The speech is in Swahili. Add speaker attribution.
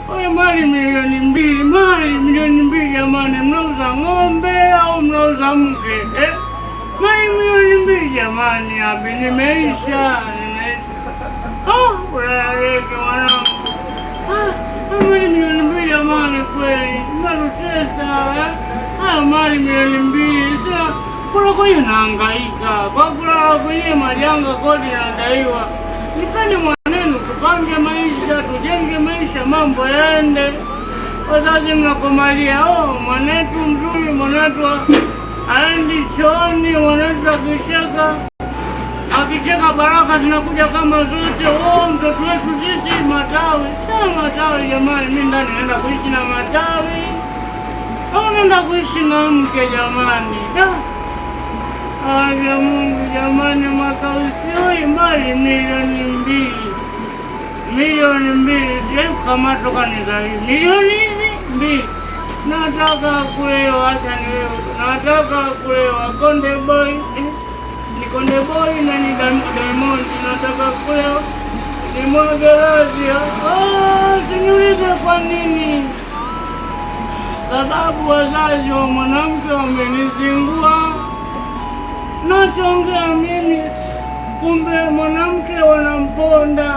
Speaker 1: Oye, mali milioni mbili jamani, mnauza ng'ombe au mnauza mke eh? Mali milioni mbili jamani, abi nimeisha. Ulaleke mwanangu. Mali milioni mbili jamani, kweli mnatutesa eh? Mali milioni mbili sasa kula kwenye nahangaika kwa kula kwenye majanga, kodi nadaiwa. Nipende mwanenu, tupange maisha, tujenge maisha, mambo yaende. Wazazi mnakomalia, mwanetu mzuri, mwanetu aendi chooni, mwanetu akicheka baraka zinakuja kama zote. Mtoto wetu sisi matawi, sasa matawi jamani, mimi ndani naenda kuishi na matawi au naenda kuishi na mke jamani? Aja Mungu jamani, matawi sio mali milioni mbili sio kama toka nizali milioni hizi mbili. Nataka kulewa, acha nilewe. Nataka kulewa Konde Boy, ni Konde Boy na ni Diamond. Nataka kulewa ni Mwagalazi. Siniulize kwa nini, sababu wazazi wa mwanamke wamenizingua. Nachongea mimi, kumbe mwanamke wanamponda.